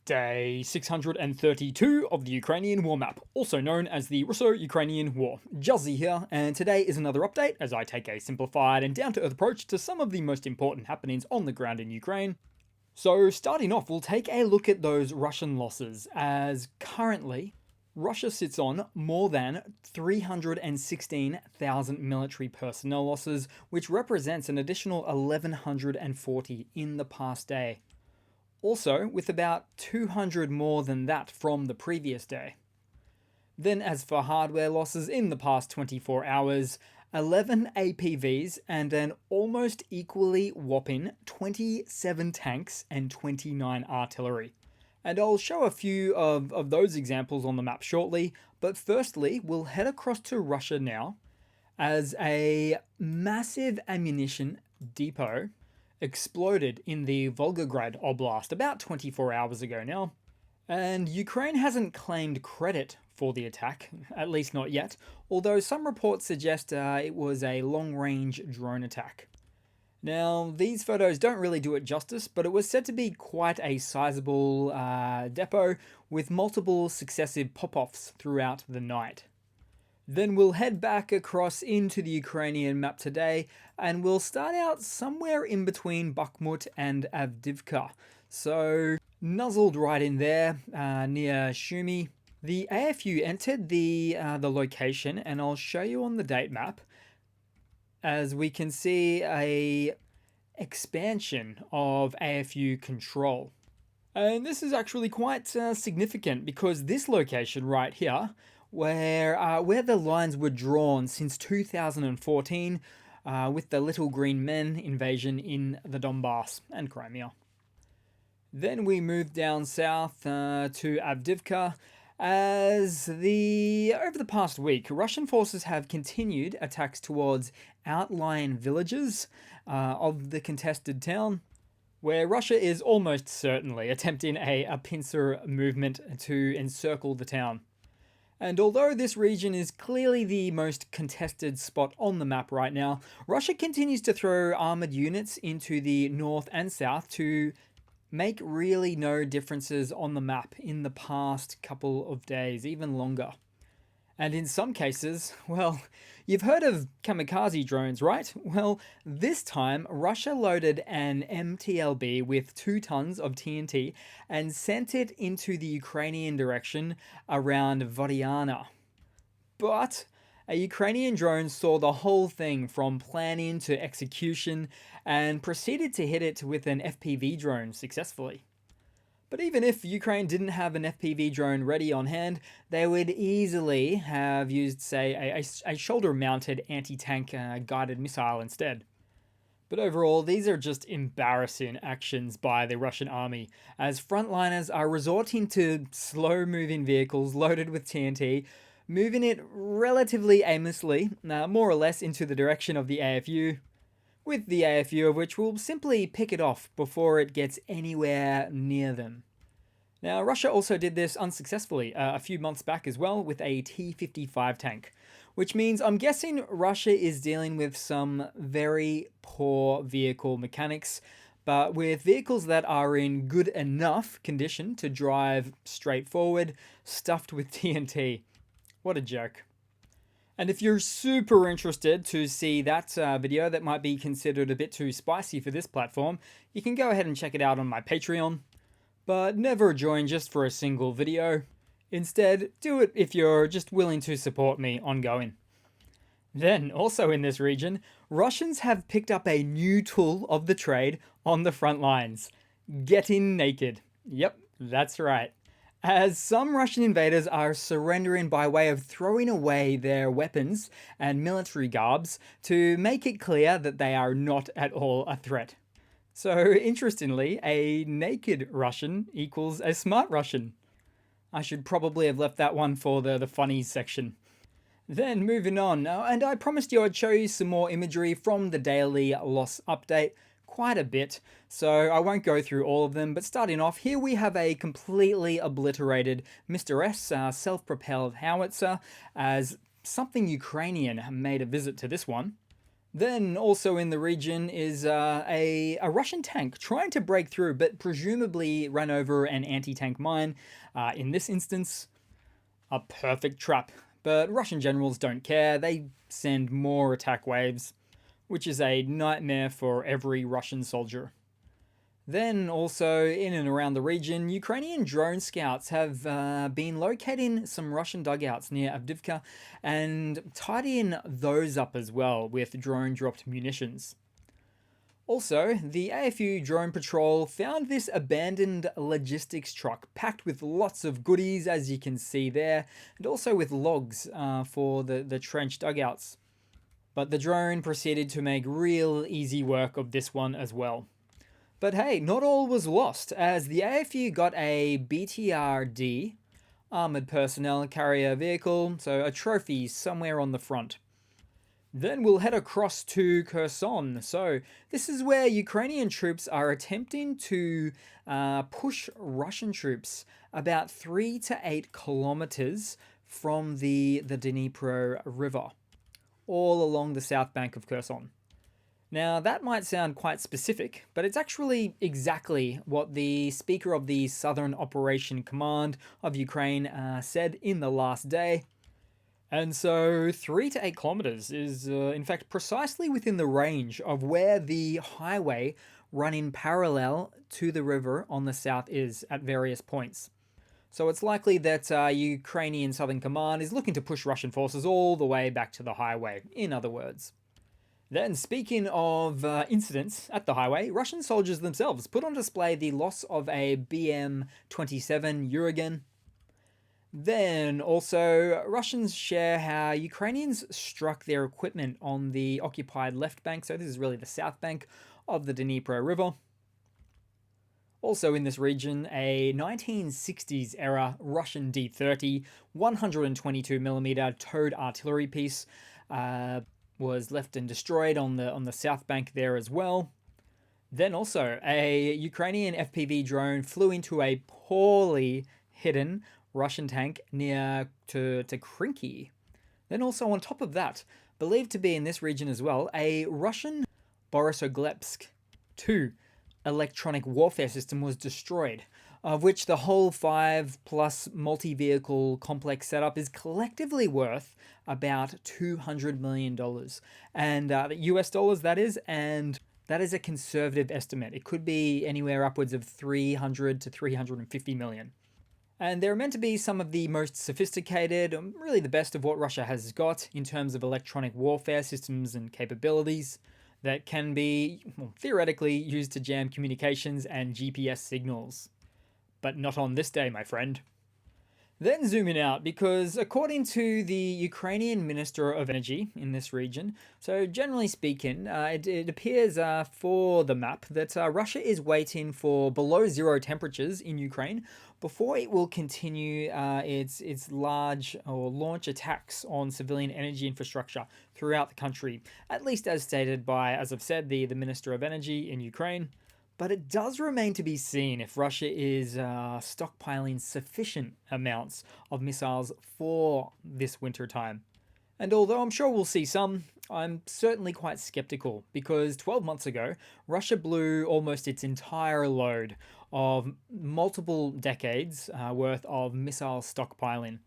Day 632 of the Ukrainian War Map, also known as the Russo-Ukrainian War. Juzzy here, and today is another update as I take a simplified and down-to-earth approach to some of the most important happenings on the ground in Ukraine. So starting off, we'll take a look at those Russian losses, as currently Russia sits on more than 316,000 military personnel losses, which represents an additional 1,140 in the past day. Also, with about 200 more than that from the previous day. Then as for hardware losses in the past 24 hours, 11 APVs and an almost equally whopping 27 tanks and 29 artillery. And I'll show a few of those examples on the map shortly, but firstly, we'll head across to Russia now, as a massive ammunition depot exploded in the Volgograd Oblast about 24 hours ago now. And Ukraine hasn't claimed credit for the attack, at least not yet, although some reports suggest it was a long-range drone attack. Now, these photos don't really do it justice, but it was said to be quite a sizable depot with multiple successive pop-offs throughout the night. Then we'll head back across into the Ukrainian map today, and we'll start out somewhere in between Bakhmut and Avdiivka. So, nuzzled right in there, near Shumi. The AFU entered the location, and I'll show you on the date map, as we can see a expansion of AFU control. And this is actually quite significant, because this location right here, where the lines were drawn since 2014 with the Little Green Men invasion in the Donbass and Crimea. Then we move down south to Avdiivka, as over the past week, Russian forces have continued attacks towards outlying villages of the contested town, where Russia is almost certainly attempting a pincer movement to encircle the town. And although this region is clearly the most contested spot on the map right now, Russia continues to throw armored units into the north and south to make really no differences on the map in the past couple of days, even longer. And in some cases, well, you've heard of kamikaze drones, right? Well, this time Russia loaded an MTLB with 2 tons of TNT and sent it into the Ukrainian direction around Vodiana. But a Ukrainian drone saw the whole thing from planning to execution and proceeded to hit it with an FPV drone successfully. But even if Ukraine didn't have an FPV drone ready on hand, they would easily have used, say, a shoulder-mounted anti-tank guided missile instead. But overall, these are just embarrassing actions by the Russian army, as frontliners are resorting to slow-moving vehicles loaded with TNT, moving it relatively aimlessly, more or less into the direction of the AFU, with the AFU of which will simply pick it off before it gets anywhere near them. Now, Russia also did this unsuccessfully a few months back as well with a T-55 tank, which means I'm guessing Russia is dealing with some very poor vehicle mechanics, but with vehicles that are in good enough condition to drive straight forward, stuffed with TNT. What a joke. And if you're super interested to see that video that might be considered a bit too spicy for this platform, you can go ahead and check it out on my Patreon. But never join just for a single video. Instead, do it if you're just willing to support me ongoing. Then, also in this region, Russians have picked up a new tool of the trade on the front lines. Getting naked. Yep, that's right. As some Russian invaders are surrendering by way of throwing away their weapons and military garbs to make it clear that they are not at all a threat. So, interestingly, a naked Russian equals a smart Russian. I should probably have left that one for the funnies section. Then, moving on, and I promised you I'd show you some more imagery from the daily loss update, quite a bit, so I won't go through all of them, but starting off, here we have a completely obliterated Mr. S self-propelled howitzer, as something Ukrainian made a visit to this one. Then also in the region is a Russian tank trying to break through, but presumably ran over an anti-tank mine. In this instance, a perfect trap. But Russian generals don't care. They send more attack waves, which is a nightmare for every Russian soldier. Then, also in and around the region, Ukrainian drone scouts have been locating some Russian dugouts near Avdiivka and tidying those up as well with drone dropped munitions. Also, the AFU drone patrol found this abandoned logistics truck packed with lots of goodies, as you can see there, and also with logs for the trench dugouts. But the drone proceeded to make real easy work of this one as well. But hey, not all was lost, as the AFU got a BTR-D, Armoured Personnel Carrier Vehicle, so a trophy somewhere on the front. Then we'll head across to Kherson. So this is where Ukrainian troops are attempting to push Russian troops about 3 to 8 kilometers from the Dnipro River, all along the south bank of Kherson. Now, that might sound quite specific, but it's actually exactly what the Speaker of the Southern Operation Command of Ukraine said in the last day. And so 3 to 8 kilometers is, in fact, precisely within the range of where the highway running parallel to the river on the south is at various points. So it's likely that Ukrainian Southern Command is looking to push Russian forces all the way back to the highway, in other words. Then, speaking of incidents at the highway, Russian soldiers themselves put on display the loss of a BM-27 Uragan. Then, also, Russians share how Ukrainians struck their equipment on the occupied left bank, so this is really the south bank of the Dnipro River. Also in this region, a 1960s era Russian D-30 122mm towed artillery piece was left and destroyed on the south bank there as well. Then also, a Ukrainian FPV drone flew into a poorly hidden Russian tank near to Krinky. Then also on top of that, believed to be in this region as well, a Russian Borisoglepsk 2 electronic warfare system was destroyed, of which the whole 5+ multi-vehicle complex setup is collectively worth about $200 million. And US dollars, that is, and that is a conservative estimate. It could be anywhere upwards of 300 to 350 million. And they're meant to be some of the most sophisticated, really the best of what Russia has got in terms of electronic warfare systems and capabilities that can be, well, theoretically used to jam communications and GPS signals. But not on this day, my friend. Then zooming out, because according to the Ukrainian Minister of Energy in this region, so generally speaking, it appears for the map that Russia is waiting for below zero temperatures in Ukraine before it will continue its large or launch attacks on civilian energy infrastructure throughout the country, at least as stated by, as I've said, the Minister of Energy in Ukraine. But it does remain to be seen if Russia is stockpiling sufficient amounts of missiles for this winter time. And although I'm sure we'll see some, I'm certainly quite skeptical, because 12 months ago, Russia blew almost its entire load of multiple decades worth of missile stockpiling,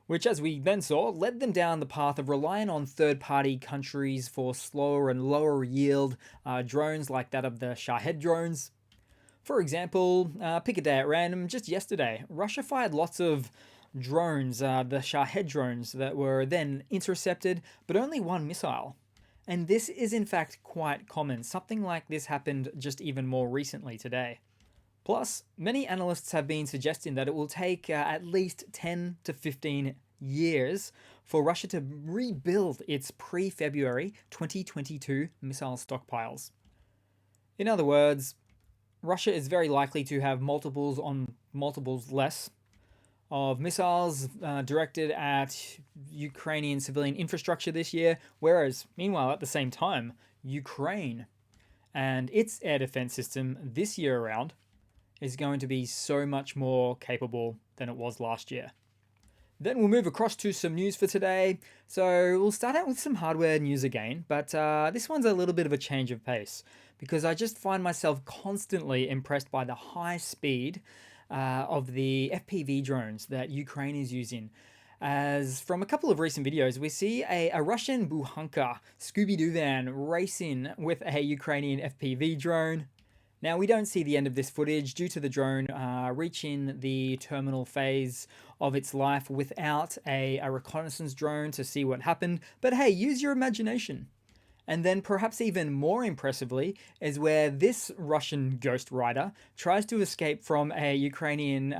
which, as we then saw, led them down the path of relying on third-party countries for slower and lower yield drones like that of the Shahed drones. For example, pick a day at random, just yesterday, Russia fired lots of drones, the Shahed drones, that were then intercepted, but only one missile. And this is in fact quite common. Something like this happened just even more recently today. Plus, many analysts have been suggesting that it will take at least 10 to 15 years for Russia to rebuild its pre-February 2022 missile stockpiles. In other words, Russia is very likely to have multiples on multiples less of missiles directed at Ukrainian civilian infrastructure this year, whereas, meanwhile, at the same time, Ukraine and its air defense system this year around is going to be so much more capable than it was last year. Then we'll move across to some news for today. So we'll start out with some hardware news again, but this one's a little bit of a change of pace because I just find myself constantly impressed by the high speed of the FPV drones that Ukraine is using. As from a couple of recent videos, we see a Russian Buhanka Scooby-Doo van racing with a Ukrainian FPV drone. Now, we don't see the end of this footage due to the drone reaching the terminal phase of its life without a reconnaissance drone to see what happened, but hey, use your imagination. And then perhaps even more impressively is where this Russian Ghost Rider tries to escape from a Ukrainian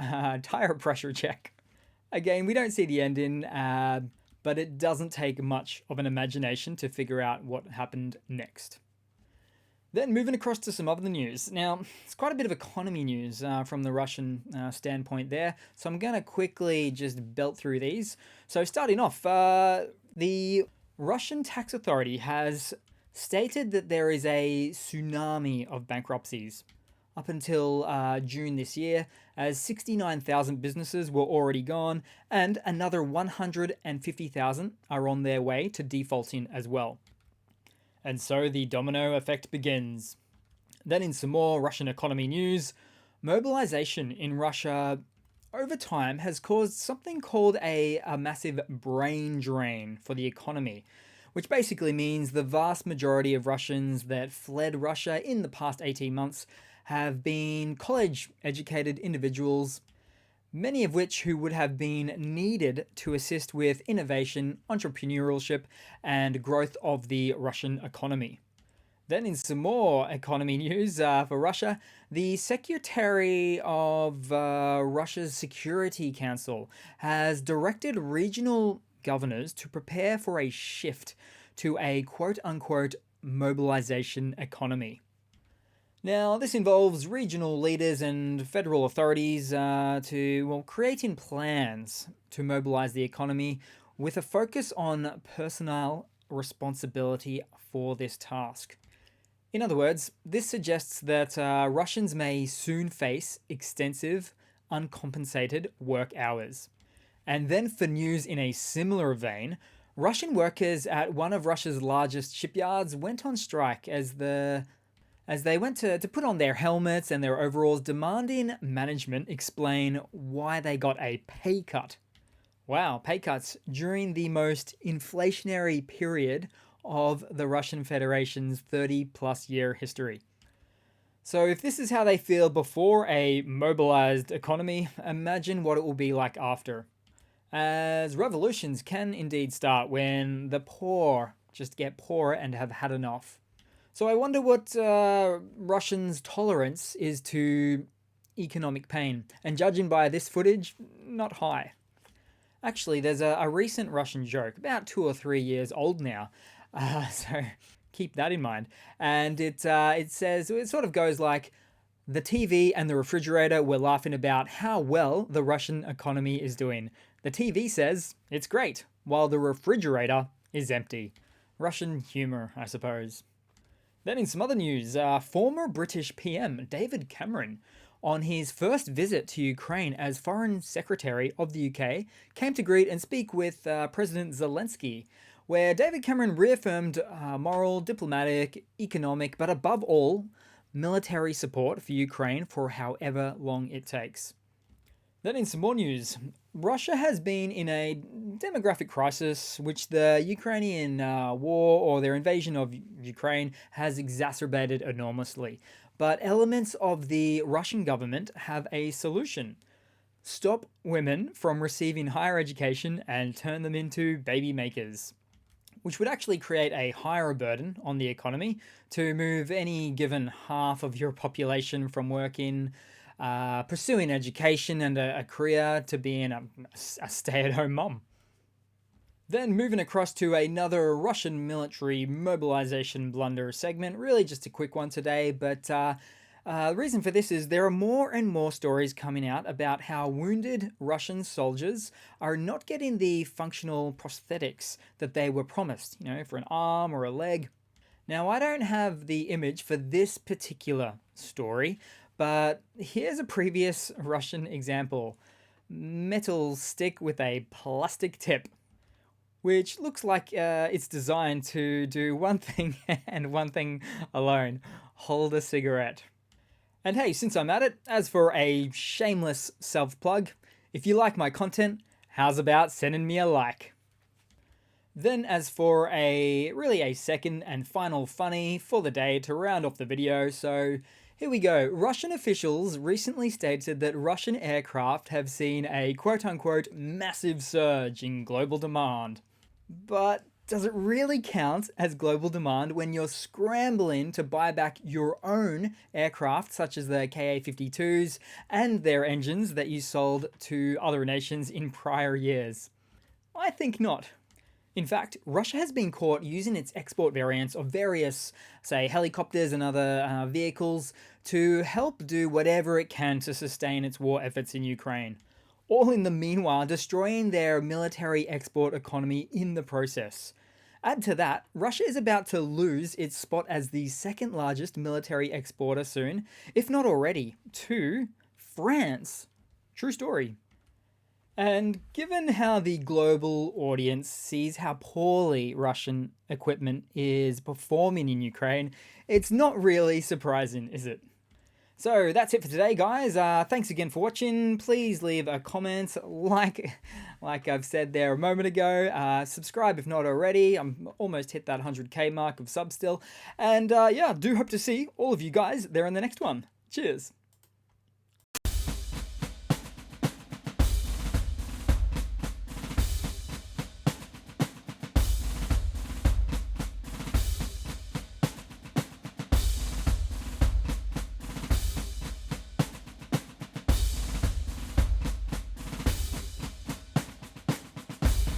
tire pressure check. Again, we don't see the ending, but it doesn't take much of an imagination to figure out what happened next. Then moving across to some other news. Now, it's quite a bit of economy news from the Russian standpoint there, so I'm going to quickly just belt through these. So starting off, the Russian tax authority has stated that there is a tsunami of bankruptcies up until June this year, as 69,000 businesses were already gone, and another 150,000 are on their way to defaulting as well. And so the domino effect begins. Then in some more Russian economy news, mobilization in Russia over time has caused something called a massive brain drain for the economy, which basically means the vast majority of Russians that fled Russia in the past 18 months have been college-educated individuals, many of which who would have been needed to assist with innovation, entrepreneurship, and growth of the Russian economy. Then in some more economy news for Russia, the Secretary of Russia's Security Council has directed regional governors to prepare for a shift to a quote-unquote mobilization economy. Now, this involves regional leaders and federal authorities creating plans to mobilize the economy with a focus on personnel responsibility for this task. In other words, this suggests that Russians may soon face extensive, uncompensated work hours. And then for news in a similar vein, Russian workers at one of Russia's largest shipyards went on strike as they went to put on their helmets and their overalls, demanding management explain why they got a pay cut. Wow, pay cuts during the most inflationary period of the Russian Federation's 30-plus year history. So if this is how they feel before a mobilized economy, imagine what it will be like after. As revolutions can indeed start when the poor just get poorer and have had enough. So I wonder what Russians' tolerance is to economic pain. And judging by this footage, not high. Actually, there's a recent Russian joke, about 2 or 3 years old now. So keep that in mind. And it sort of goes like, the TV and the refrigerator were laughing about how well the Russian economy is doing. The TV says it's great, while the refrigerator is empty. Russian humor, I suppose. Then in some other news, former British PM David Cameron, on his first visit to Ukraine as Foreign Secretary of the UK, came to greet and speak with President Zelensky, where David Cameron reaffirmed moral, diplomatic, economic, but above all, military support for Ukraine for however long it takes. Then in some more news, Russia has been in a demographic crisis which the Ukrainian war or their invasion of Ukraine has exacerbated enormously. But elements of the Russian government have a solution. Stop women from receiving higher education and turn them into baby makers, which would actually create a higher burden on the economy to move any given half of your population from working, pursuing education and a career to being a stay-at-home mom. Then moving across to another Russian military mobilization blunder segment, really just a quick one today, but the reason for this is there are more and more stories coming out about how wounded Russian soldiers are not getting the functional prosthetics that they were promised, for an arm or a leg. Now, I don't have the image for this particular story, but here's a previous Russian example. metal stick with a plastic tip, which looks like it's designed to do one thing and one thing alone: hold a cigarette. And hey, since I'm at it, as for a shameless self-plug, if you like my content, how's about sending me a like? Then as for a second and final funny for the day to round off the video, so here we go. Russian officials recently stated that Russian aircraft have seen a quote-unquote massive surge in global demand. But does it really count as global demand when you're scrambling to buy back your own aircraft, such as the Ka-52s and their engines that you sold to other nations in prior years? I think not. In fact, Russia has been caught using its export variants of various, say, helicopters and other vehicles to help do whatever it can to sustain its war efforts in Ukraine, all in the meanwhile destroying their military export economy in the process. Add to that, Russia is about to lose its spot as the second largest military exporter soon, if not already, to France. True story. And given how the global audience sees how poorly Russian equipment is performing in Ukraine, it's not really surprising, is it? So that's it for today, guys. Thanks again for watching. Please leave a comment, like I've said there a moment ago. Subscribe if not already. I'm almost hit that 100k mark of subs still. And yeah, do hope to see all of you guys there in the next one. Cheers.